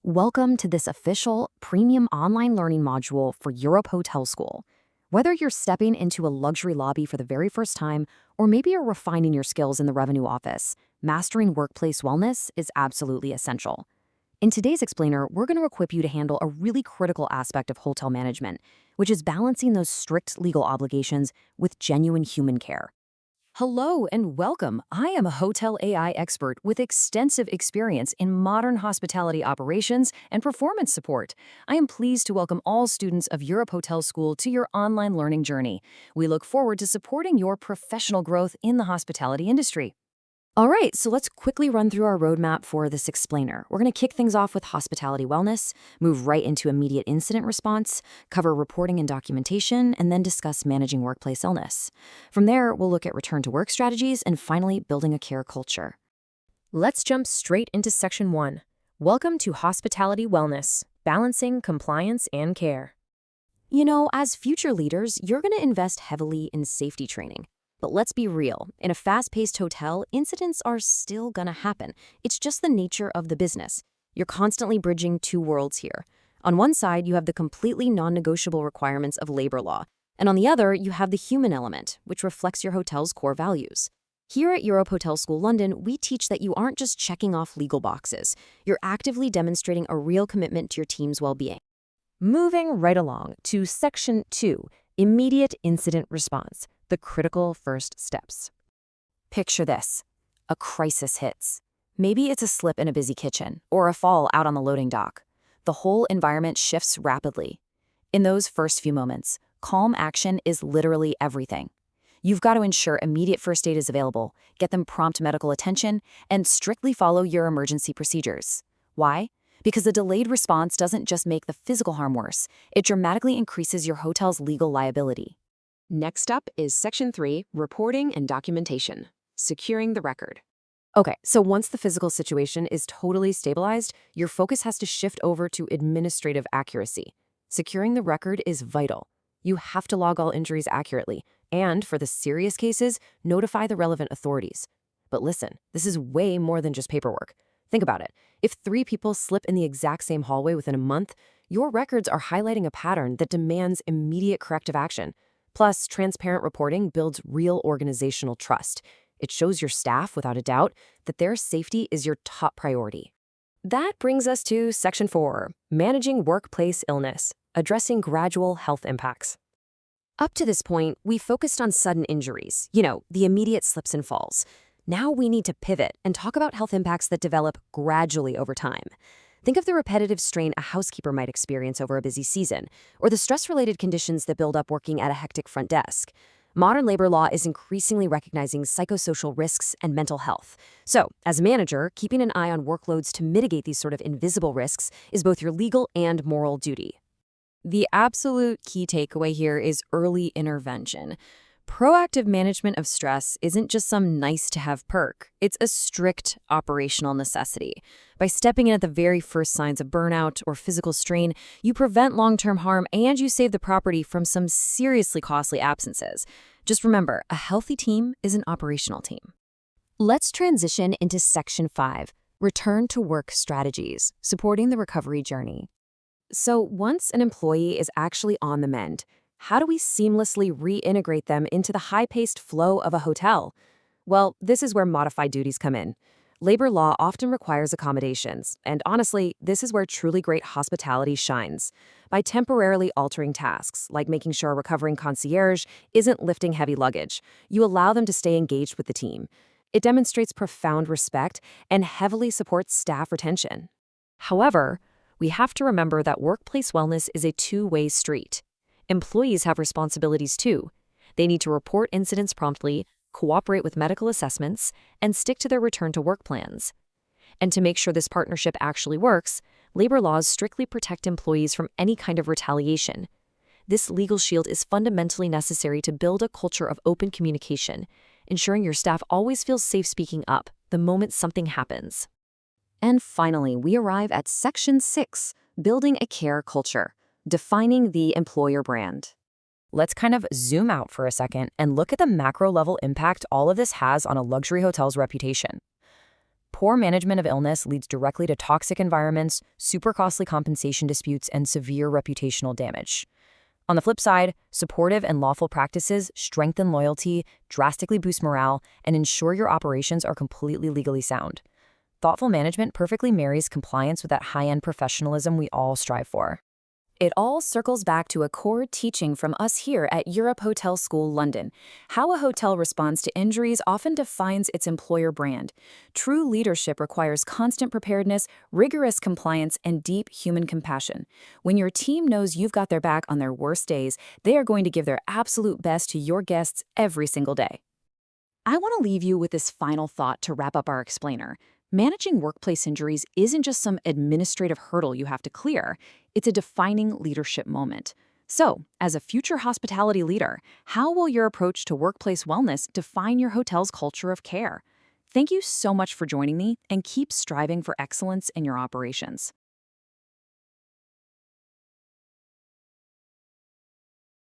Welcome to this official premium online learning module for Europe Hotel School. Whether you're stepping into a luxury lobby for the very first time, or maybe you're refining your skills in the revenue office, mastering workplace wellness is absolutely essential. In today's explainer, we're going to equip you to handle a really critical aspect of hotel management, which is balancing those strict legal obligations with genuine human care. Hello and welcome. I am a hotel AI expert with extensive experience in modern hospitality operations and performance support. I am pleased to welcome all students of Europe Hotel School to your online learning journey. We look forward to supporting your professional growth in the hospitality industry. All right, so let's quickly run through our roadmap for this explainer. We're going to kick things off with hospitality wellness, move right into immediate incident response, cover reporting and documentation, and then discuss managing workplace illness. From there, we'll look at return to work strategies and finally building a care culture. Let's jump straight into Section 1. Welcome to Hospitality Wellness, Balancing Compliance and Care. You know, as future leaders, you're going to invest heavily in safety training. But let's be real, in a fast-paced hotel, incidents are still gonna happen. It's just the nature of the business. You're constantly bridging two worlds here. On one side, you have the completely non-negotiable requirements of labor law, and on the other, you have the human element, which reflects your hotel's core values. Here at Europe Hotel School London, we teach that you aren't just checking off legal boxes. You're actively demonstrating a real commitment to your team's well-being. Moving right along to Section 2, Immediate Incident Response. The critical first steps. Picture this. A crisis hits. Maybe it's a slip in a busy kitchen or a fall out on the loading dock. The whole environment shifts rapidly. In those first few moments, calm action is literally everything. You've got to ensure immediate first aid is available, get them prompt medical attention, and strictly follow your emergency procedures. Why? Because a delayed response doesn't just make the physical harm worse, it dramatically increases your hotel's legal liability. Next up is Section 3, Reporting and Documentation, Securing the Record. Okay, so once the physical situation is totally stabilized, your focus has to shift over to administrative accuracy. Securing the record is vital. You have to log all injuries accurately, and for the serious cases, notify the relevant authorities. But listen, this is way more than just paperwork. Think about it. If 3 people slip in the exact same hallway within a month, your records are highlighting a pattern that demands immediate corrective action. Plus, transparent reporting builds real organizational trust. It shows your staff, without a doubt, that their safety is your top priority. That brings us to Section 4, Managing Workplace Illness, Addressing Gradual Health Impacts. Up to this point, we focused on sudden injuries, the immediate slips and falls. Now we need to pivot and talk about health impacts that develop gradually over time. Think of the repetitive strain a housekeeper might experience over a busy season, or the stress-related conditions that build up working at a hectic front desk. Modern labor law is increasingly recognizing psychosocial risks and mental health. So, as a manager, keeping an eye on workloads to mitigate these sort of invisible risks is both your legal and moral duty. The absolute key takeaway here is early intervention. Proactive management of stress isn't just some nice-to-have perk. It's a strict operational necessity. By stepping in at the very first signs of burnout or physical strain, you prevent long-term harm and you save the property from some seriously costly absences. Just remember, a healthy team is an operational team. Let's transition into Section 5, Return to Work Strategies, Supporting the Recovery Journey. So once an employee is actually on the mend, how do we seamlessly reintegrate them into the high-paced flow of a hotel? Well, this is where modified duties come in. Labor law often requires accommodations, and honestly, this is where truly great hospitality shines. By temporarily altering tasks, like making sure a recovering concierge isn't lifting heavy luggage, you allow them to stay engaged with the team. It demonstrates profound respect and heavily supports staff retention. However, we have to remember that workplace wellness is a two-way street. Employees have responsibilities too. They need to report incidents promptly, cooperate with medical assessments, and stick to their return-to-work plans. And to make sure this partnership actually works, labor laws strictly protect employees from any kind of retaliation. This legal shield is fundamentally necessary to build a culture of open communication, ensuring your staff always feels safe speaking up the moment something happens. And finally, we arrive at Section 6, Building a Care Culture. Defining the employer brand. Let's kind of zoom out for a second and look at the macro-level impact all of this has on a luxury hotel's reputation. Poor management of illness leads directly to toxic environments, super costly compensation disputes, and severe reputational damage. On the flip side, supportive and lawful practices strengthen loyalty, drastically boost morale, and ensure your operations are completely legally sound. Thoughtful management perfectly marries compliance with that high-end professionalism we all strive for. It all circles back to a core teaching from us here at Europe Hotel School London. How a hotel responds to injuries often defines its employer brand. True leadership requires constant preparedness, rigorous compliance, and deep human compassion. When your team knows you've got their back on their worst days, they are going to give their absolute best to your guests every single day. I want to leave you with this final thought to wrap up our explainer. Managing workplace injuries isn't just some administrative hurdle you have to clear, it's a defining leadership moment. So, as a future hospitality leader, how will your approach to workplace wellness define your hotel's culture of care? Thank you so much for joining me, and keep striving for excellence in your operations.